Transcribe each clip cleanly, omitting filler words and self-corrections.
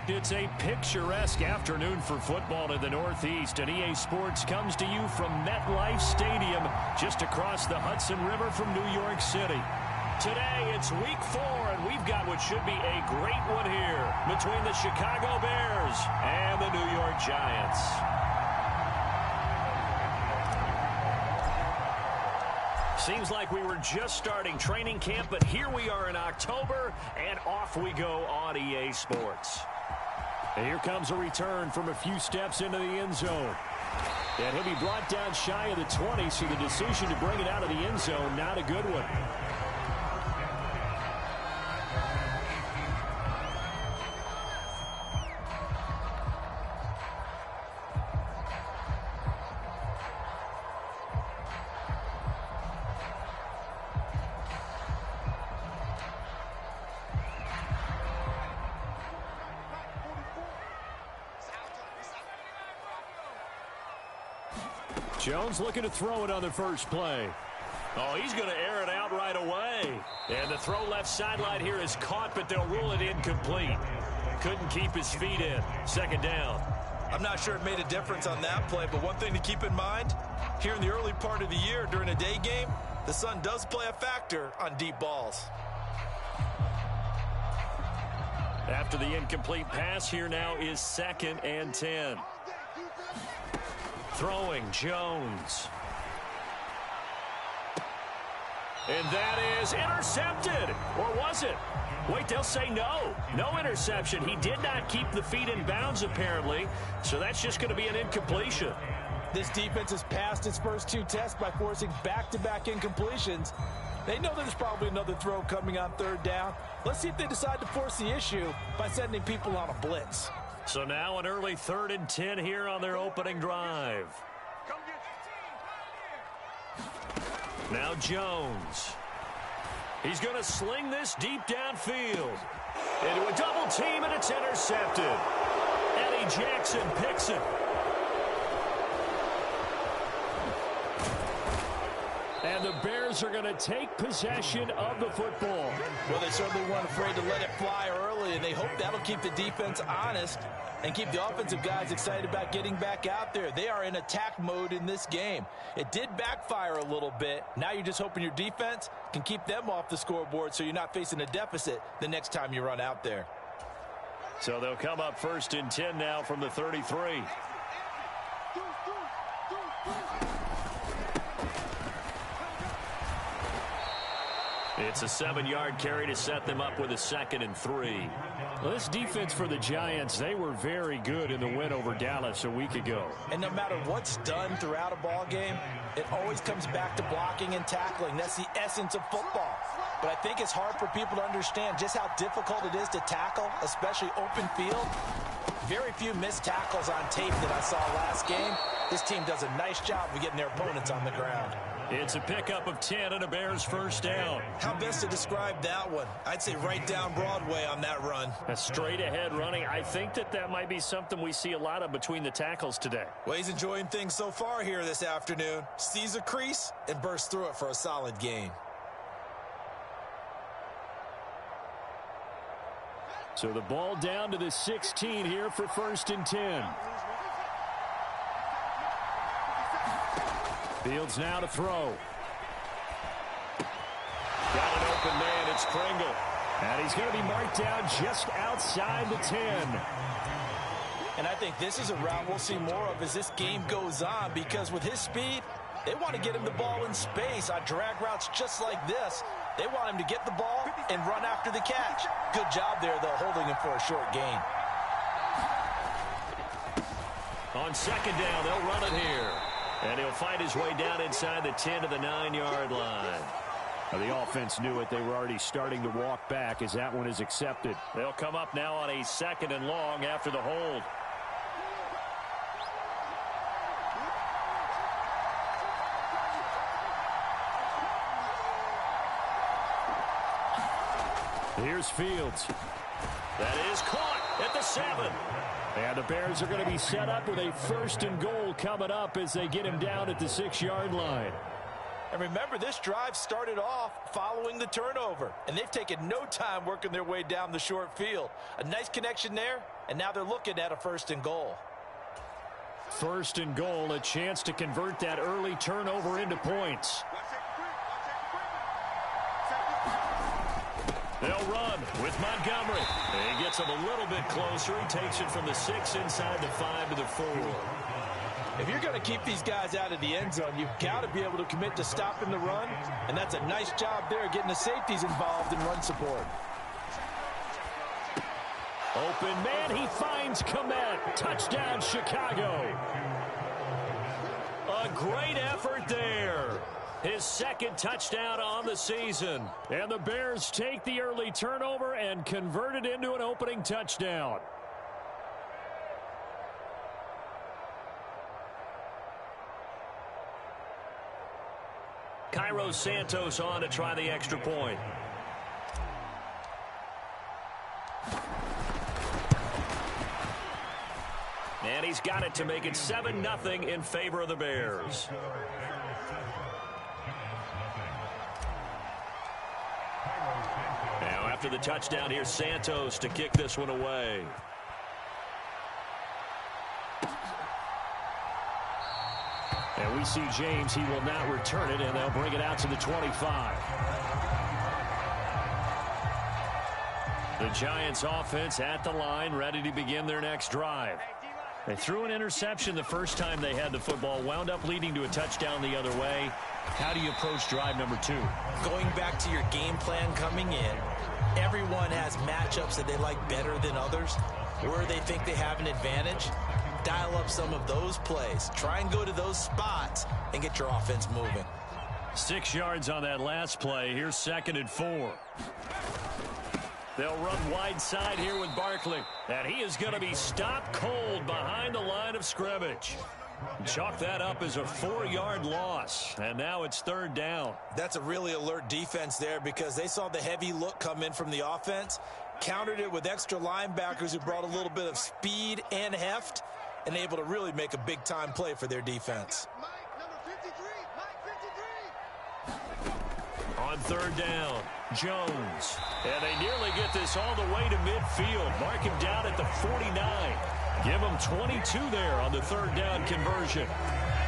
It's a picturesque afternoon for football in the Northeast, and EA Sports comes to you from MetLife Stadium just across the Hudson River from New York City. Today, it's Week 4, and we've got what should be a great one here between the Chicago Bears and the New York Giants. Seems like we were just starting training camp, but here we are in October, and off we go on EA Sports. And here comes a return from a few steps into the end zone. And he'll be brought down shy of the 20, so the decision to bring it out of the end zone, not a good one. Jones looking to throw it on the first play. Oh, he's going to air it out right away. And the throw left sideline here is caught, but they'll rule it incomplete. Couldn't keep his feet in. Second down. I'm not sure it made a difference on that play, but one thing to keep in mind, here in the early part of the year during a day game, the sun does play a factor on deep balls. After the incomplete pass, here now is 2nd and 10. Throwing, Jones. And that is intercepted. Or was it? Wait, they'll say no. No interception. He did not keep the feet in bounds, apparently. So that's just going to be an incompletion. This defense has passed its first 2 tests by forcing back-to-back incompletions. They know there's probably another throw coming on 3rd down. Let's see if they decide to force the issue by sending people on a blitz. So now an early 3rd and 10 here on their opening drive. Now Jones. He's going to sling this deep downfield. Into a double team, and it's intercepted. Eddie Jackson picks it. And the Bears are going to take possession of the football. Well, they certainly weren't afraid to let it fly early, and they hope that'll keep the defense honest and keep the offensive guys excited about getting back out there. They are in attack mode in this game. It did backfire a little bit. Now you're just hoping your defense can keep them off the scoreboard so you're not facing a deficit the next time you run out there. So they'll come up 1st and 10 now from the 33. It's a 7-yard carry to set them up with a 2nd and 3. Well, this defense for the Giants, they were very good in the win over Dallas a week ago. And no matter what's done throughout a ball game, it always comes back to blocking and tackling. That's the essence of football. But I think it's hard for people to understand just how difficult it is to tackle, especially open field. Very few missed tackles on tape that I saw last game. This team does a nice job of getting their opponents on the ground. It's a pickup of 10 and a Bears 1st down. How best to describe that one? I'd say right down Broadway on that run. A straight ahead running. I think that might be something we see a lot of between the tackles today. Well, he's enjoying things so far here this afternoon. Sees a crease and bursts through it for a solid gain. So the ball down to the 16 here for 1st and 10. Fields now to throw. Got an open man. It's Pringle. And he's going to be marked down just outside the 10. And I think this is a route we'll see more of as this game goes on, because with his speed, they want to get him the ball in space on drag routes just like this. They want him to get the ball and run after the catch. Good job there, though, holding him for a short gain. On 2nd down, they'll run it here. And he'll find his way down inside the 10 to the 9-yard line. Now, the offense knew it. They were already starting to walk back as that one is accepted. They'll come up now on a 2nd and long after the hold. Here's Fields. That is caught at the 7. And the Bears are going to be set up with a 1st and goal coming up as they get him down at the 6-yard line. And remember, this drive started off following the turnover, and they've taken no time working their way down the short field. A nice connection there, and now they're looking at a 1st and goal. 1st and goal, a chance to convert that early turnover into points. They'll run with Montgomery. He gets him a little bit closer. He takes it from the 6 inside the 5 to the 4. If you're going to keep these guys out of the end zone, you've got to be able to commit to stopping the run, and that's a nice job there getting the safeties involved in run support. Open man, he finds Kmet. Touchdown, Chicago. A great effort there. His 2nd touchdown on the season. And the Bears take the early turnover and convert it into an opening touchdown. Cairo Santos on to try the extra point. And he's got it to make it 7-0 in favor of the Bears. Now after the touchdown, here's Santos to kick this one away. And we see James. He will not return it, and they'll bring it out to the 25. The Giants offense at the line, ready to begin their next drive. They threw an interception the first time they had the football, wound up leading to a touchdown the other way. How do you approach drive number 2? Going back to your game plan coming in, everyone has matchups that they like better than others, where they think they have an advantage. Dial up some of those plays. Try and go to those spots and get your offense moving. 6 yards on that last play. Here's 2nd and 4. They'll run wide side here with Barkley. And he is going to be stopped cold behind the line of scrimmage. Chalk that up as a 4-yard loss. And now it's 3rd down. That's a really alert defense there because they saw the heavy look come in from the offense, countered it with extra linebackers who brought a little bit of speed and heft, and able to really make a big-time play for their defense. On 3rd down, Jones. And they nearly get this all the way to midfield. Mark him down at the 49. Give him 22 there on the 3rd down conversion.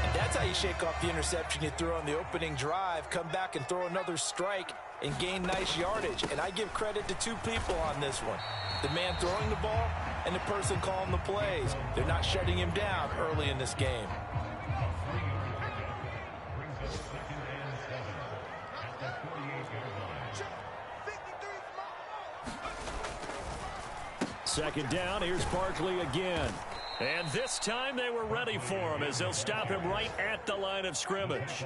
And that's how you shake off the interception you threw on the opening drive. Come back and throw another strike and gain nice yardage. And I give credit to 2 people on this one. The man throwing the ball and the person calling the plays. They're not shutting him down early in this game. Second down, here's Barkley again. And this time they were ready for him as they'll stop him right at the line of scrimmage.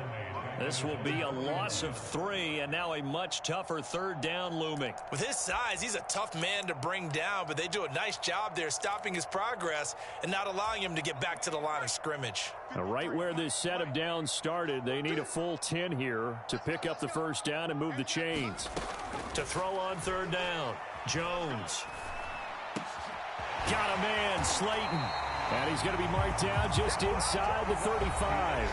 This will be a loss of 3, and now a much tougher 3rd down looming. With his size, he's a tough man to bring down, but they do a nice job there stopping his progress and not allowing him to get back to the line of scrimmage. Now, right where this set of downs started, they need a full 10 here to pick up the 1st down and move the chains. To throw on 3rd down, Jones. Got a man, Slayton. And he's going to be marked down just inside the 35.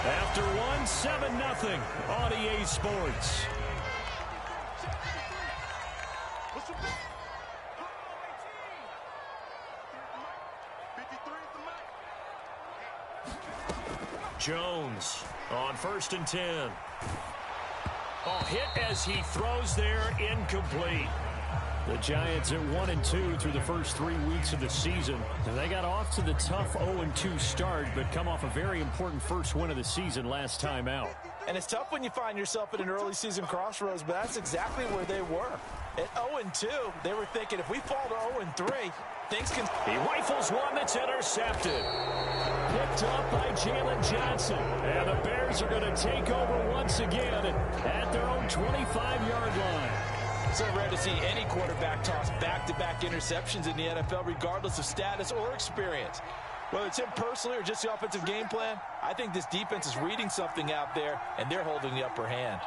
After one, 7-0 on EA Sports. Jones on 1st and 10. Oh, hit as he throws there, incomplete. The Giants at 1-2 through the first 3 weeks of the season. And they got off to the tough 0-2 start, but come off a very important first win of the season last time out. And it's tough when you find yourself at an early season crossroads, but that's exactly where they were. At 0-2, they were thinking if we fall to 0-3, things can... He rifles one that's intercepted. Picked up by Jalen Johnson. And the Bears are going to take over once again at their own 25-yard line. So rare to see any quarterback toss back-to-back interceptions in the NFL, regardless of status or experience. Whether it's him personally or just the offensive game plan, I think this defense is reading something out there, and they're holding the upper hand.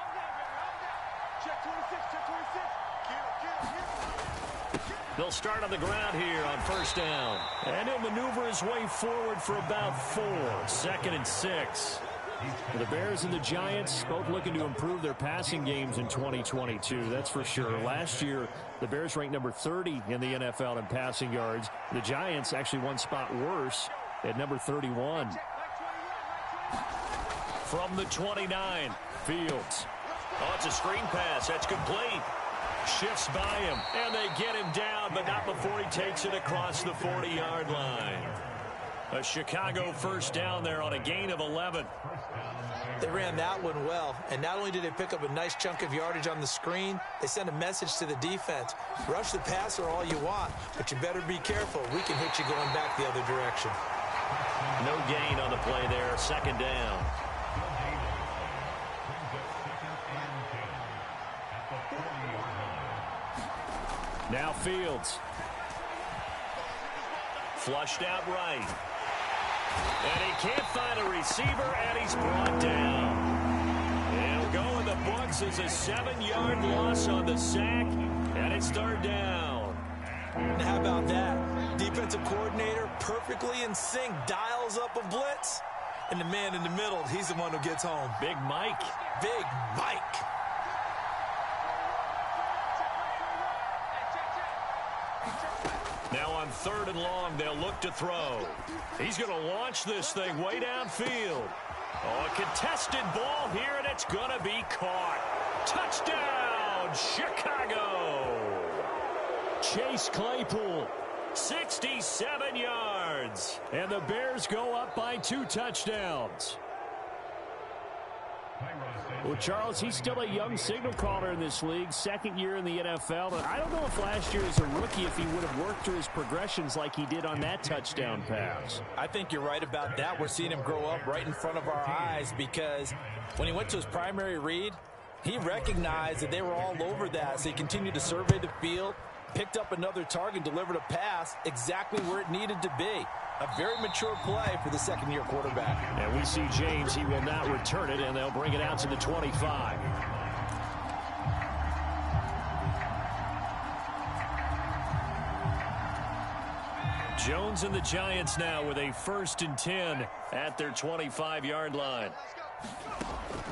They'll start on the ground here on 1st down. And he'll maneuver his way forward for about 4. 2nd and 6. The Bears and the Giants both looking to improve their passing games in 2022. That's for sure. Last year, the Bears ranked number 30 in the NFL in passing yards. The Giants actually one spot worse at number 31. From the 29, Fields. Oh, it's a screen pass. That's complete. Shifts by him, and they get him down, but not before he takes it across the 40-yard line. A Chicago first down there on a gain of 11. They ran that one well, and not only did they pick up a nice chunk of yardage on the screen, they sent a message to the defense. Rush the passer all you want, but you better be careful. We can hit you going back the other direction. No gain on the play there, second down. Now Fields. Flushed out right. And he can't find a receiver, and he's brought down. It'll go in the books as a 7-yard loss on the sack, and it's third down. And how about that? Defensive coordinator perfectly in sync, dials up a blitz. And the man in the middle, he's the one who gets home. Big Mike. Big Mike. Now on third and long, they'll look to throw. He's going to launch this thing way downfield. Oh, a contested ball here, and it's going to be caught. Touchdown, Chicago. Chase Claypool, 67 yards. And the Bears go up by 2 touchdowns. Well, Charles, he's still a young signal caller in this league, second year in the NFL. But I don't know if last year as a rookie, if he would have worked through his progressions like he did on that touchdown pass. I think you're right about that. We're seeing him grow up right in front of our eyes because when he went to his primary read, he recognized that they were all over that. So he continued to survey the field, picked up another target, delivered a pass exactly where it needed to be. A very mature play for the second-year quarterback. And we see James. He will not return it, and they'll bring it out to the 25. Jones and the Giants now with a 1st and 10 at their 25-yard line.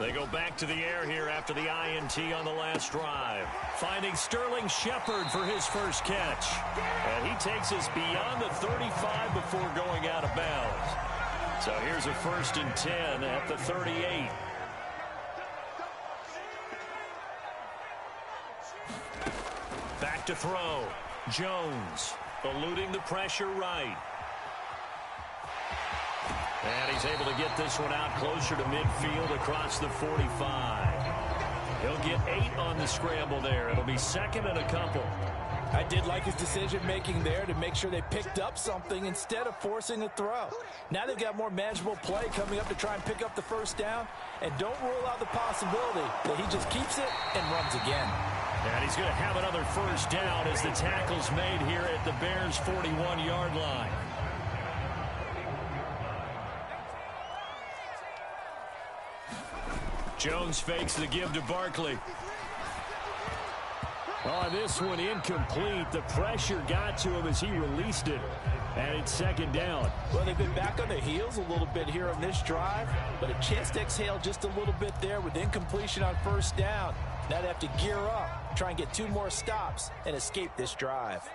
They go back to the air here after the INT on the last drive. Finding Sterling Shepard for his first catch. And he takes us beyond the 35 before going out of bounds. So here's a 1st and 10 at the 38. Back to throw. Jones eluding the pressure right. And he's able to get this one out closer to midfield across the 45. He'll get 8 on the scramble there. It'll be second and a couple. I did like his decision-making there to make sure they picked up something instead of forcing a throw. Now they've got more manageable play coming up to try and pick up the first down. And don't rule out the possibility that he just keeps it and runs again. And he's going to have another first down as the tackle's made here at the Bears' 41-yard line. Jones fakes the give to Barkley. Oh, this one incomplete. The pressure got to him as he released it. And it's second down. Well, they've been back on their heels a little bit here on this drive, but a chance to exhale just a little bit there with incompletion on first down. Now they have to gear up, try and get 2 more stops, and escape this drive.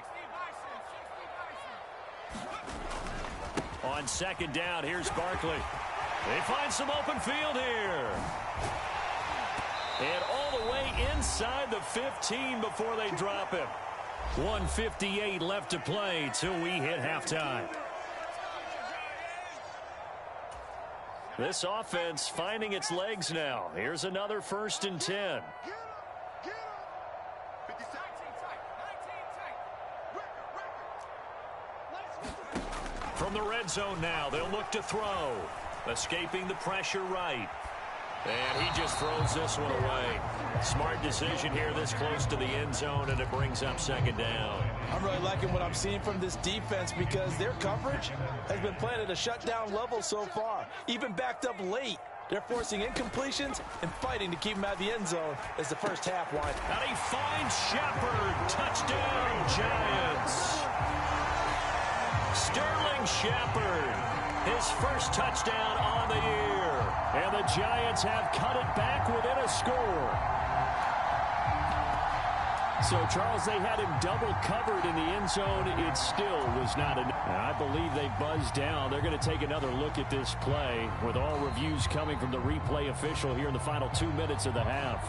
On second down, here's Barkley. They find some open field here. And all the way inside the 15 before they drop him. 1:58 left to play till we hit halftime. This offense finding its legs now. Here's another 1st and 10. From the red zone now, they'll look to throw. Escaping the pressure right. And he just throws this one away. Smart decision here this close to the end zone, and it brings up second down. I'm really liking what I'm seeing from this defense because their coverage has been playing at a shutdown level so far. Even backed up late, they're forcing incompletions and fighting to keep them out of the end zone as the first half winds. And he finds Shepard. Touchdown, Giants. Sterling Shepard, his first touchdown on the year. And the Giants have cut it back within a score. So, Charles, they had him double covered in the end zone. It still was not enough. I believe they buzzed down. They're going to take another look at this play with all reviews coming from the replay official here in the final 2 minutes of the half.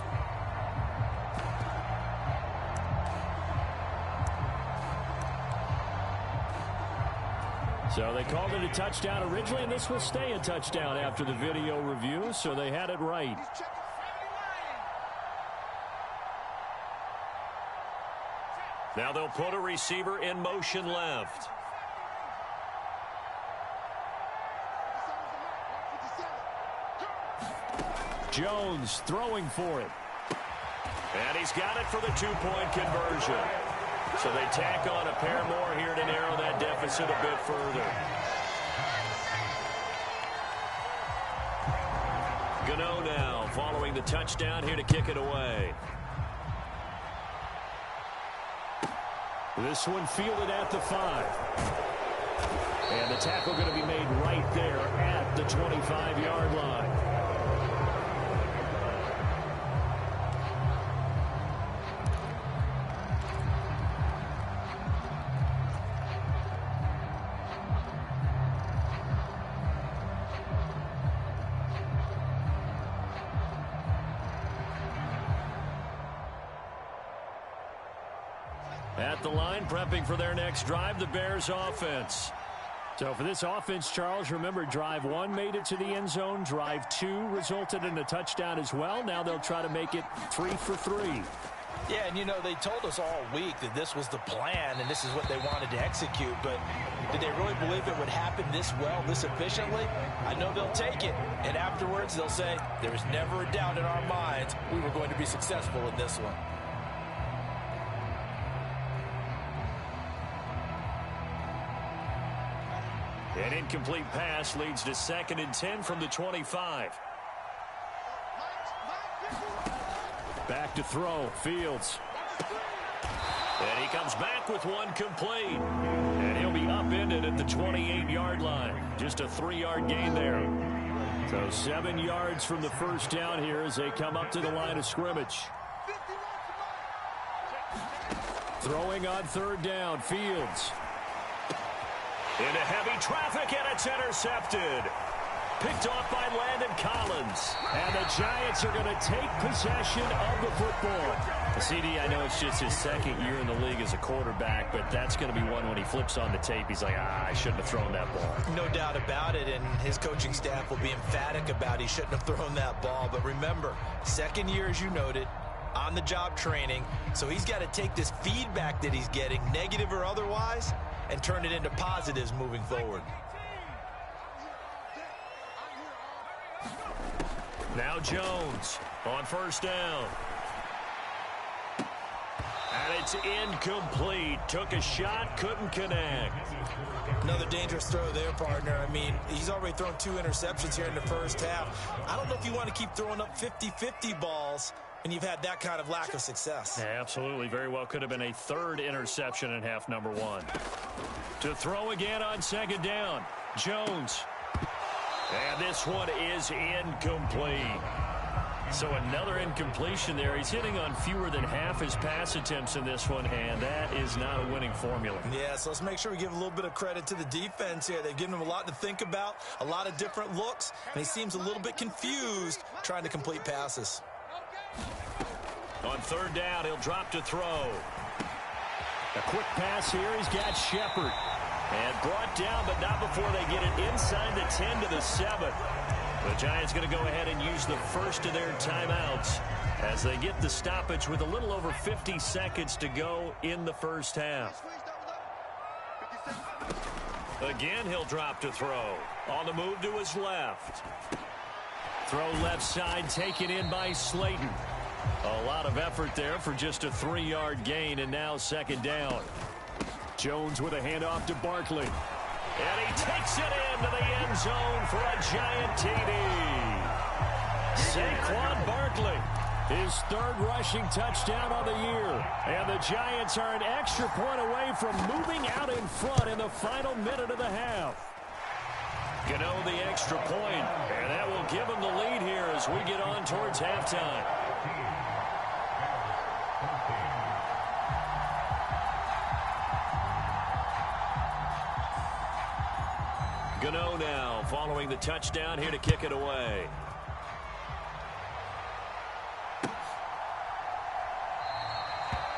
So they called it a touchdown originally, and this will stay a touchdown after the video review, so they had it right. Now they'll put a receiver in motion left. Jones throwing for it. And he's got it for the two-point conversion. So they tack on a pair more here to narrow that deficit a bit further. Gano now following the touchdown here to kick it away. This one fielded at the 5. And the tackle going to be made right there at the 25-yard line. At the line, prepping for their next drive, the Bears offense. So for this offense, Charles, remember, drive 1 made it to the end zone. Drive 2 resulted in a touchdown as well. Now they'll try to make it 3 for 3. Yeah, and you know, they told us all week that this was the plan and this is what they wanted to execute, but did they really believe it would happen this well, this efficiently? I know they'll take it, and afterwards they'll say, there was never a doubt in our minds we were going to be successful in this one. An incomplete pass leads to 2nd and 10 from the 25. Back to throw, Fields. And he comes back with one complete. And he'll be upended at the 28-yard line. Just a 3-yard gain there. So 7 yards from the first down here as they come up to the line of scrimmage. Throwing on 3rd down, Fields. Into heavy traffic, and it's intercepted. Picked off by Landon Collins. And the Giants are going to take possession of the football. CD, I know it's just his 2nd year in the league as a quarterback, but that's going to be one when he flips on the tape. He's like, I shouldn't have thrown that ball. No doubt about it, and his coaching staff will be emphatic about he shouldn't have thrown that ball. But remember, 2nd year, as you noted, on-the-job training. So he's got to take this feedback that he's getting, negative or otherwise, and turn it into positives moving forward. Now Jones on 1st down. And it's incomplete. Took a shot, couldn't connect. Another dangerous throw there, partner. I mean, he's already thrown 2 interceptions here in the first half. I don't know if you want to keep throwing up 50-50 balls and you've had that kind of lack of success. Yeah, absolutely. Very well could have been a 3rd interception in half number 1. To throw again on 2nd down, Jones. And this one is incomplete. So another incompletion there. He's hitting on fewer than half his pass attempts in this one, and that is not a winning formula. Yeah, so let's make sure we give a little bit of credit to the defense here. They've given him a lot to think about, a lot of different looks, and he seems a little bit confused trying to complete passes. On 3rd down, he'll drop to throw. A quick pass here. He's got Shepard. And brought down, but not before they get it inside the 10 to the 7. The Giants going to go ahead and use the first of their timeouts as they get the stoppage with a little over 50 seconds to go in the first half. Again, he'll drop to throw. On the move to his left. Throw left side, taken in by Slayton. A lot of effort there for just a 3-yard gain, and now 2nd down. Jones with a handoff to Barkley. And he takes it into the end zone for a Giant TD. Saquon Barkley, his 3rd rushing touchdown of the year. And the Giants are an extra point away from moving out in front in the final minute of the half. Gano the extra point, and that will give them the lead here as we get on towards halftime. Gano now following the touchdown here to kick it away.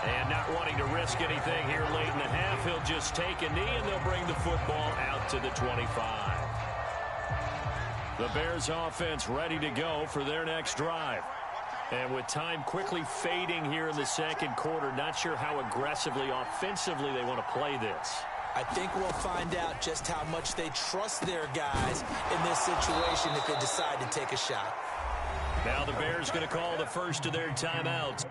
And not wanting to risk anything here late in the half, he'll just take a knee and they'll bring the football out to the 25. The Bears offense ready to go for their next drive. And with time quickly fading here in the second quarter, not sure how aggressively, offensively they want to play this. I think we'll find out just how much they trust their guys in this situation if they decide to take a shot. Now the Bears going to call the first of their timeouts.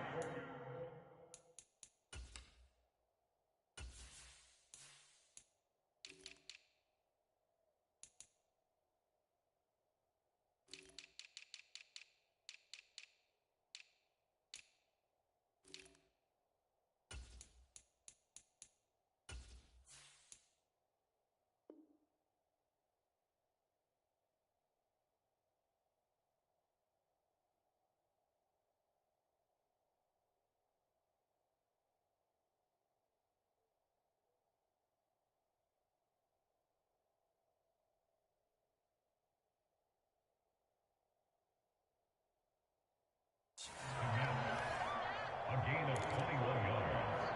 A gain of 21 yards.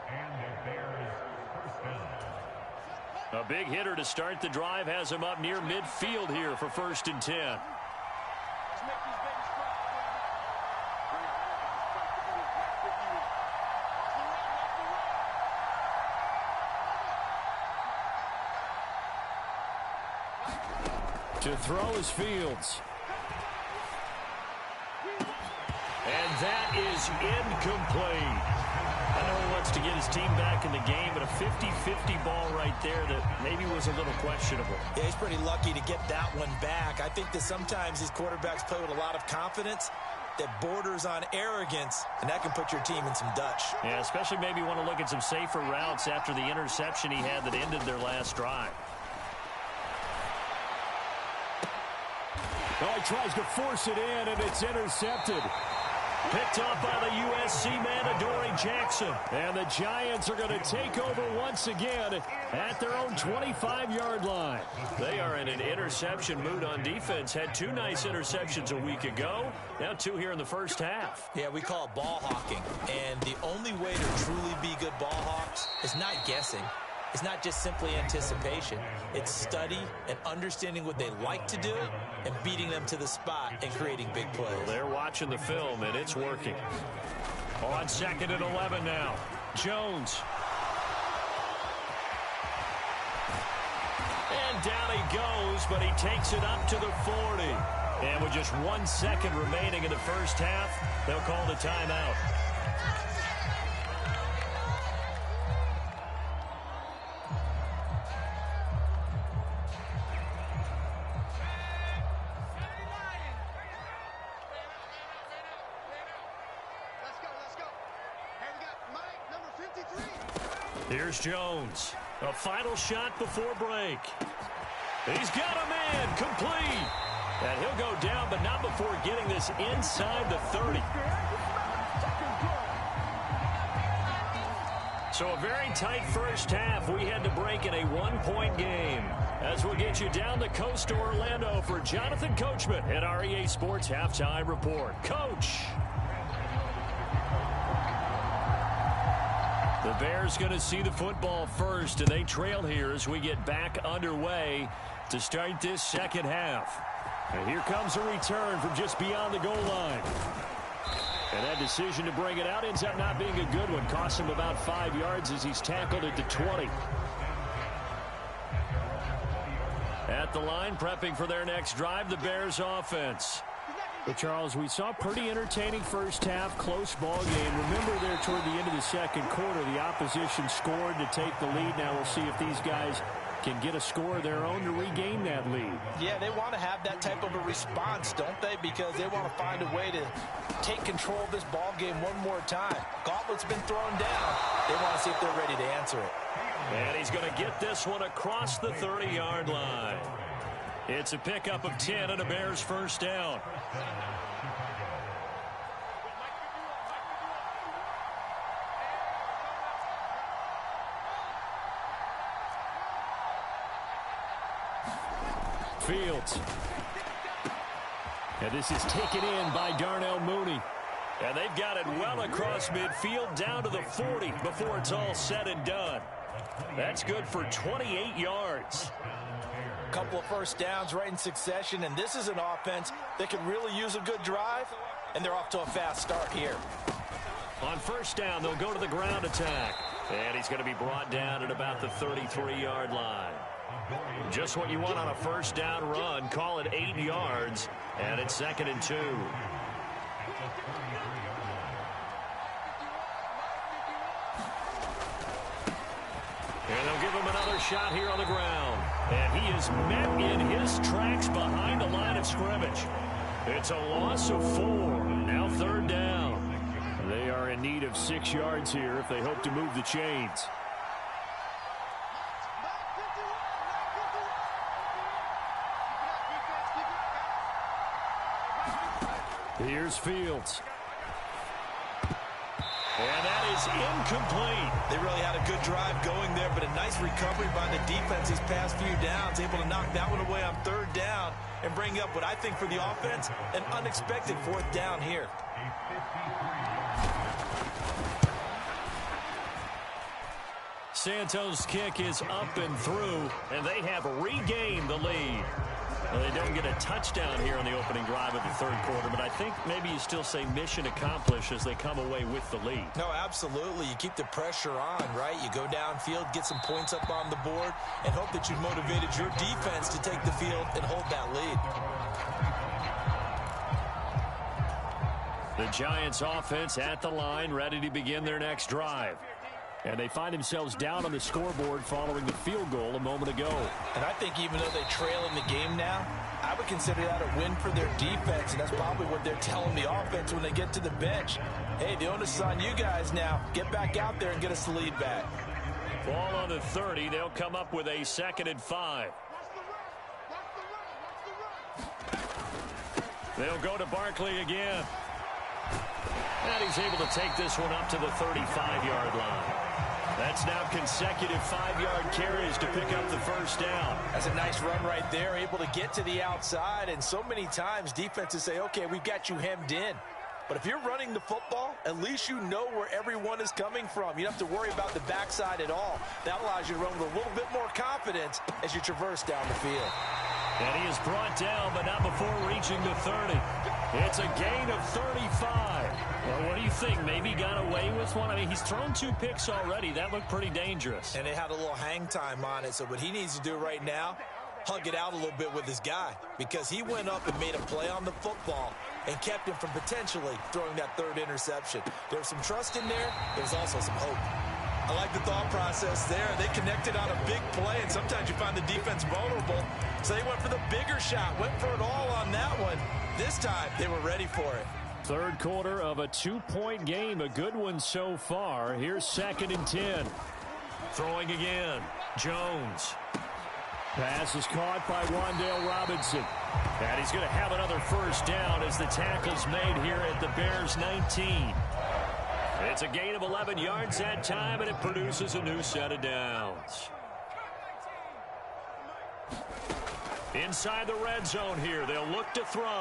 And the Bears first down. A big hitter to start the drive has him up near midfield here for 1st and 10. To throw is Fields. And that is incomplete. I know he wants to get his team back in the game, but a 50-50 ball right there that maybe was a little questionable. Yeah, he's pretty lucky to get that one back. I think that sometimes these quarterbacks play with a lot of confidence that borders on arrogance, and that can put your team in some Dutch. Yeah, especially maybe want to look at some safer routes after the interception he had that ended their last drive. Oh, he tries to force it in, and it's intercepted. Picked off by the USC man, Adoree Jackson. And the Giants are going to take over once again at their own 25-yard line. They are in an interception mood on defense. Had 2 nice interceptions a week ago. Now 2 here in the first half. Yeah, we call it ball hawking. And the only way to truly be good ball hawks is not guessing. It's not just simply anticipation. It's study and understanding what they like to do and beating them to the spot and creating big plays. Well, they're watching the film, and it's working. On 2nd and 11 now. Jones. And down he goes, but he takes it up to the 40. And with just 1 second remaining in the first half, they'll call the timeout. Here's Jones. A final shot before break. He's got a man. Complete. And he'll go down, but not before getting this inside the 30. So a very tight first half. We had to break in a 1-point game. As we'll get you down the coast to Orlando for Jonathan Coachman at our EA Sports Halftime Report. Coach. The Bears going to see the football first, and they trail here as we get back underway to start this second half. And here comes a return from just beyond the goal line. And that decision to bring it out ends up not being a good one. Costs him about 5 yards as he's tackled at the 20. At the line, prepping for their next drive, the Bears offense. But, Charles, we saw a pretty entertaining first half, close ball game. Remember there toward the end of the second quarter, the opposition scored to take the lead. Now we'll see if these guys can get a score of their own to regain that lead. Yeah, they want to have that type of a response, don't they? Because they want to find a way to take control of this ball game one more time. Gauntlet's been thrown down. They want to see if they're ready to answer it. And he's going to get this one across the 30-yard line. It's a pickup of 10 and a Bears first down. Fields. And this is taken in by Darnell Mooney. And they've got it well across midfield down to the 40 before it's all said and done. That's good for 28 yards. A couple of first downs right in succession, and this is an offense that could really use a good drive, and they're off to a fast start here. On first down, they'll go to the ground attack. And he's going to be brought down at about the 33-yard line. Just what you want on a first down run. Call it 8 yards, and it's 2nd and 2. And they'll give him another shot here on the ground. And he is met in his tracks behind the line of scrimmage. It's a loss of 4. Now 3rd down. They are in need of 6 yards here if they hope to move the chains. Here's Fields. And that is incomplete. They really had a good drive going there, but a nice recovery by the defense these past few downs, able to knock that one away on 3rd down and bring up what I think for the offense, an unexpected 4th down here. Santos' kick is up and through, and they have regained the lead. Well, they don't get a touchdown here on the opening drive of the 3rd quarter, but I think maybe you still say mission accomplished as they come away with the lead. No, absolutely. You keep the pressure on, right? You go downfield, get some points up on the board, and hope that you've motivated your defense to take the field and hold that lead. The Giants offense at the line, ready to begin their next drive. And they find themselves down on the scoreboard following the field goal a moment ago. And I think even though they trail in the game now, I would consider that a win for their defense, and that's probably what they're telling the offense when they get to the bench. Hey, the onus is on you guys now. Get back out there and get us the lead back. Ball on the 30. They'll come up with a 2nd and 5. They'll go to Barkley again. And he's able to take this one up to the 35-yard line. That's now consecutive 5-yard carries to pick up the first down. That's a nice run right there, able to get to the outside. And so many times defenses say, okay, we've got you hemmed in. But if you're running the football, at least you know where everyone is coming from. You don't have to worry about the backside at all. That allows you to run with a little bit more confidence as you traverse down the field. And he is brought down, but not before reaching the 30. It's a gain of 35. Well, what do you think? Maybe got away with one? I mean, he's thrown 2 picks already. That looked pretty dangerous. And it had a little hang time on it. So what he needs to do right now, hug it out a little bit with his guy, because he went up and made a play on the football and kept him from potentially throwing that 3rd interception. There was some trust in there. There's also some hope. I like the thought process there. They connected on a big play, and sometimes you find the defense vulnerable. So they went for the bigger shot, went for it all on that one. This time, they were ready for it. 3rd quarter of a 2-point game, a good one so far. Here's 2nd and 10. Throwing again, Jones. Pass is caught by Wan'Dale Robinson. And he's going to have another first down as the tackle's made here at the Bears 19. It's a gain of 11 yards that time, and it produces a new set of downs. Inside the red zone here, they'll look to throw.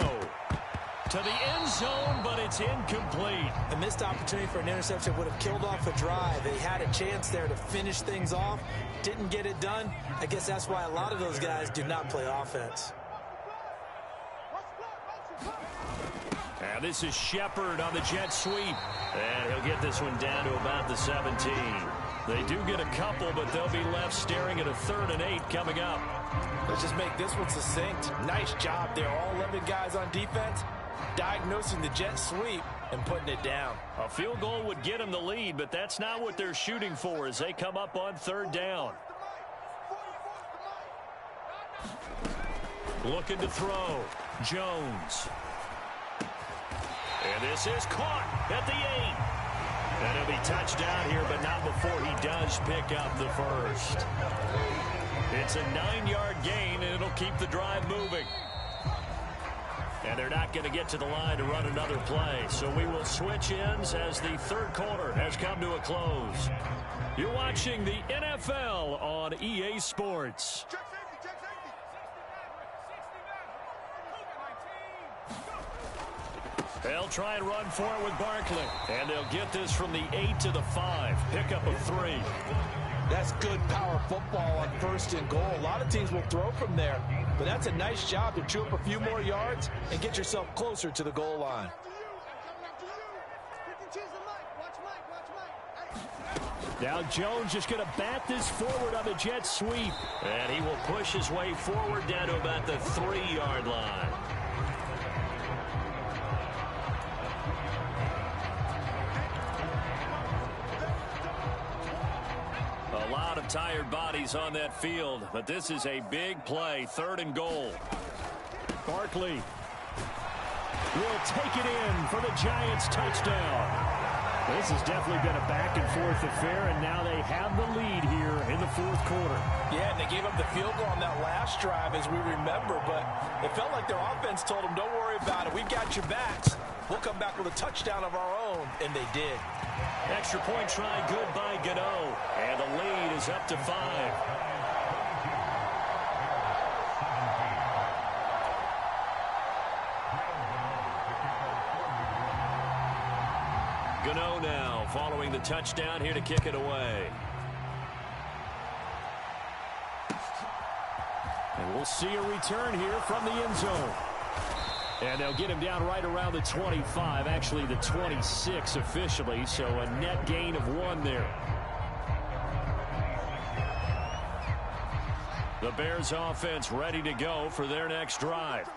To the end zone, but it's incomplete. A missed opportunity for an interception would have killed off a drive. They had a chance there to finish things off. Didn't get it done. I guess that's why a lot of those guys do not play offense. And this is Shepard on the jet sweep. And he'll get this one down to about the 17. They do get a couple, but they'll be left staring at a 3rd and 8 coming up. Let's just make this one succinct. Nice job there. All 11 guys on defense diagnosing the jet sweep and putting it down. A field goal would get them the lead, but that's not what they're shooting for as they come up on 3rd down. Looking to throw. Jones. And this is caught at the 8. And he'll be touched down here, but not before he does pick up the first. It's a 9-yard gain, and it'll keep the drive moving. And they're not going to get to the line to run another play. So we will switch ends as the third quarter has come to a close. You're watching the NFL on EA Sports. They'll try and run for it with Barkley. And they'll get this from the 8 to the 5. Pickup of 3. That's good power football on 1st and goal. A lot of teams will throw from there, but that's a nice job to chew up a few more yards and get yourself closer to the goal line. Now Jones just going to bat this forward on the jet sweep. And he will push his way forward down to about the 3-yard line. A lot of tired bodies on that field, but this is a big play, 3rd and goal. Barkley will take it in for the Giants touchdown. This has definitely been a back-and-forth affair, and now they have the lead here in the 4th quarter. Yeah, and they gave up the field goal on that last drive, as we remember, but it felt like their offense told them, don't worry about it. We've got your backs. We'll come back with a touchdown of our own, and they did. Extra point try, good by Gano, and the lead is up to 5. Gano now following the touchdown here to kick it away. And we'll see a return here from the end zone. And they'll get him down right around the 25, actually the 26 officially, so a net gain of 1 there. The Bears offense ready to go for their next drive.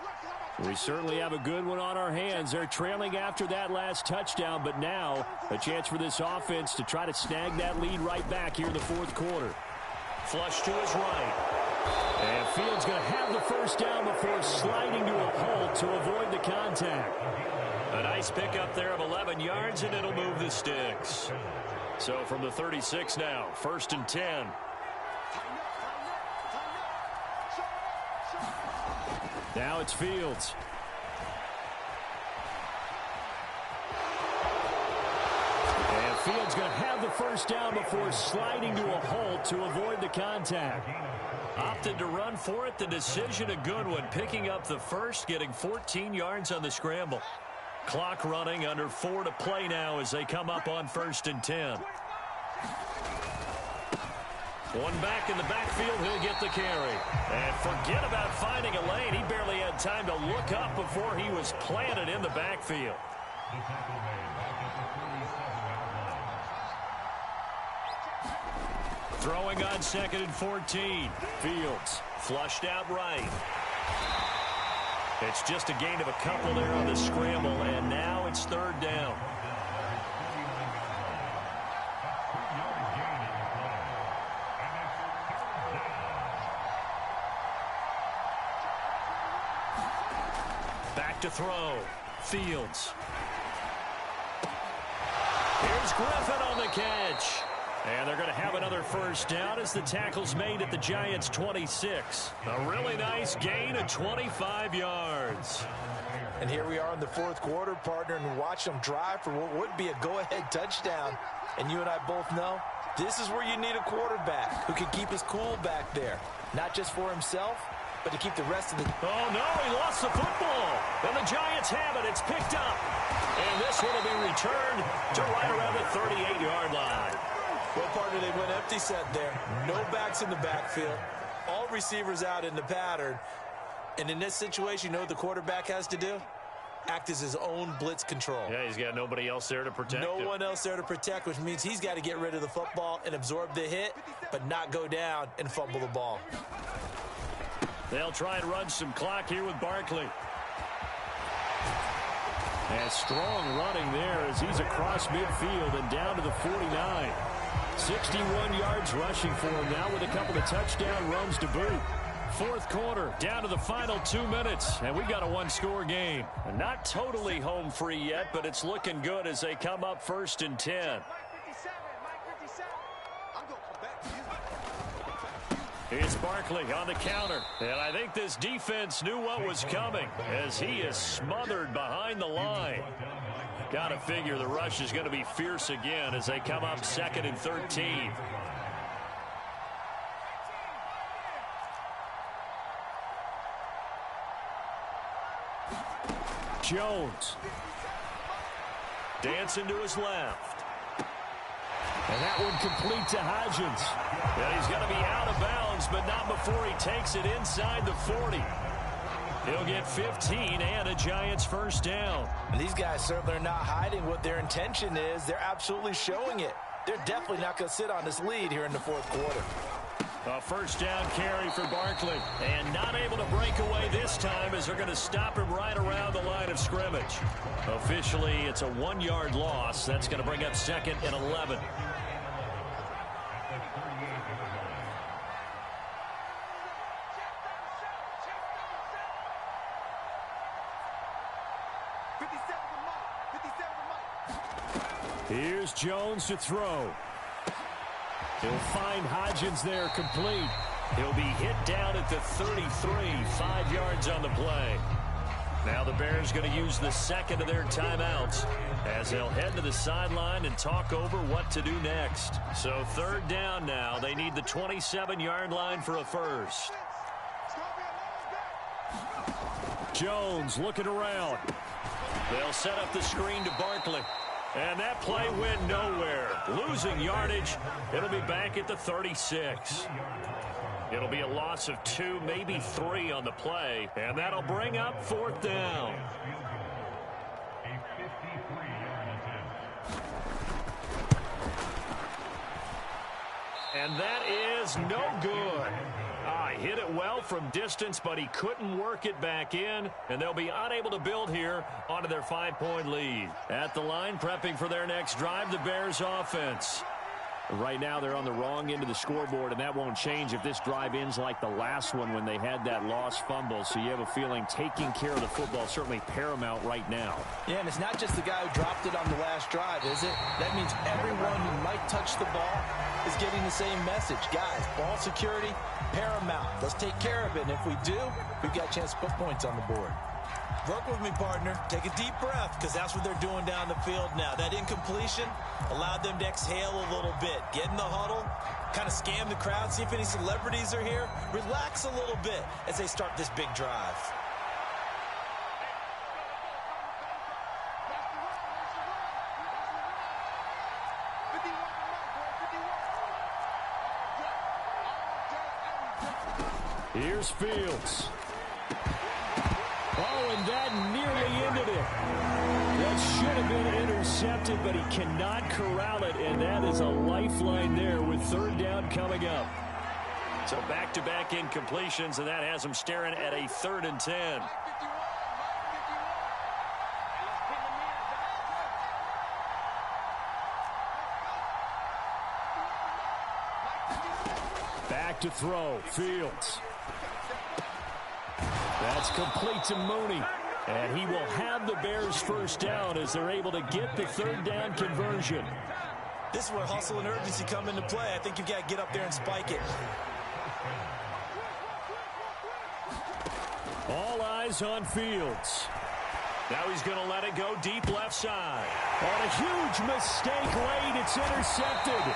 We certainly have a good one on our hands. They're trailing after that last touchdown, but now a chance for this offense to try to snag that lead right back here in the 4th quarter. Flush to his right. And Fields going to have the first down before sliding to a halt to avoid the contact. A nice pickup there of 11 yards, and it'll move the sticks. So from the 36 now, 1st and 10. Now it's Fields. And Fields going to have the first down before sliding to a halt to avoid the contact. Opted to run for it. The decision a good one. Picking up the first, getting 14 yards on the scramble. Clock running, under 4 to play now as they come up on 1st and 10. One back in the backfield, he'll get the carry. And forget about finding a lane. He barely had time to look up before he was planted in the backfield. Throwing on 2nd and 14. Fields flushed out right. It's just a gain of a couple there on the scramble, and now it's 3rd down. Back to throw. Fields. Here's Griffin on the catch. And they're going to have another first down as the tackle's made at the Giants' 26. A really nice gain of 25 yards. And here we are in the 4th quarter, partner, and watch them drive for what would be a go-ahead touchdown. And you and I both know this is where you need a quarterback who can keep his cool back there. Not just for himself, but to keep the rest of the... Oh, no, he lost the football. And the Giants have it. It's picked up. And this one will be returned to right around the 38-yard line. Well, partner, they went empty set there. No backs in the backfield. All receivers out in the pattern. And in this situation, you know what the quarterback has to do? Act as his own blitz control. Yeah, he's got nobody else there to protect him. No one else there to protect, which means he's got to get rid of the football and absorb the hit, but not go down and fumble the ball. They'll try and run some clock here with Barkley. And strong running there as he's across midfield and down to the 49. 61 yards rushing for him now with a couple of touchdown runs to boot. 4th quarter, down to the final 2 minutes, and we've got a 1-score game. And not totally home free yet, but it's looking good as they come up 1st and 10. It's Barkley on the counter. And I think this defense knew what was coming as he is smothered behind the line. Got to figure the rush is going to be fierce again as they come up 2nd and 13. Jones. Dancing to his left. And that one complete to Hodgins. And he's going to be out of bounds, but not before he takes it inside the 40. He'll get 15 and a Giants first down. And these guys certainly are not hiding what their intention is. They're absolutely showing it. They're definitely not going to sit on this lead here in the 4th quarter. A first down carry for Barkley. And not able to break away this time as they're going to stop him right around the line of scrimmage. Officially, it's a 1-yard loss. That's going to bring up 2nd and 11. Here's Jones to throw. He'll find Hodgins there complete. He'll be hit down at the 33, 5 yards on the play. Now the Bears going to use the second of their timeouts as they'll head to the sideline and talk over what to do next. So 3rd down now. They need the 27-yard line for a first. Jones looking around. They'll set up the screen to Barkley. And that play went nowhere. Losing yardage. It'll be back at the 36. It'll be a loss of 2, maybe 3 on the play. And that'll bring up 4th down. And that is no good. He hit it well from distance, but he couldn't work it back in, and they'll be unable to build here onto their 5-point lead. At the line, prepping for their next drive, the Bears offense. Right now, they're on the wrong end of the scoreboard, and that won't change if this drive ends like the last one when they had that lost fumble. So you have a feeling taking care of the football is certainly paramount right now. Yeah, and it's not just the guy who dropped it on the last drive, is it? That means everyone who might touch the ball is getting the same message. Guys, ball security, paramount. Let's take care of it, and if we do, we've got a chance to put points on the board. Work with me, partner. Take a deep breath, because that's what they're doing down the field now. That incompletion allowed them to exhale a little bit. Get in the huddle, kind of scan the crowd, see if any celebrities are here. Relax a little bit as they start this big drive. Here's Fields. Oh, and that nearly ended it. That should have been intercepted, but he cannot corral it, and that is a lifeline there with 3rd down coming up. So back-to-back incompletions, and that has him staring at a 3rd and 10. Back to throw, Fields. That's complete to Mooney. And he will have the Bears first down as they're able to get the 3rd down conversion. This is where hustle and urgency come into play. I think you've got to get up there and spike it. All eyes on Fields. Now he's going to let it go deep left side. On a huge mistake late, it's intercepted.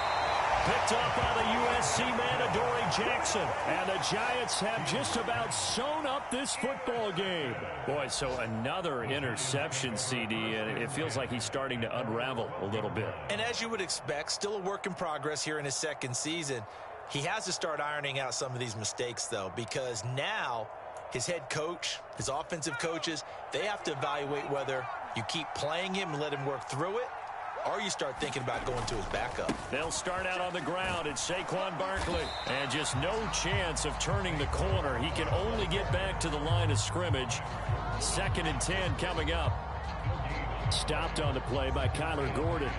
Picked up by the USC man, Adoree Jackson. And the Giants have just about sewn up this football game. Boy, so another interception, CD, and it feels like he's starting to unravel a little bit. And as you would expect, still a work in progress here in his 2nd season. He has to start ironing out some of these mistakes, though, because now his head coach, his offensive coaches, they have to evaluate whether you keep playing him and let him work through it, or you start thinking about going to his backup. They'll start out on the ground. It's Saquon Barkley. And just no chance of turning the corner. He can only get back to the line of scrimmage. 2nd and 10 coming up. Stopped on the play by Kyler Gordon.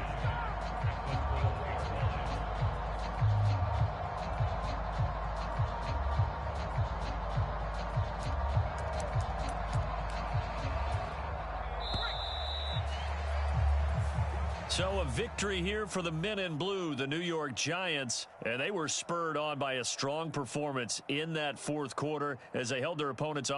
So a victory here for the men in blue, the New York Giants, and they were spurred on by a strong performance in that fourth quarter as they held their opponents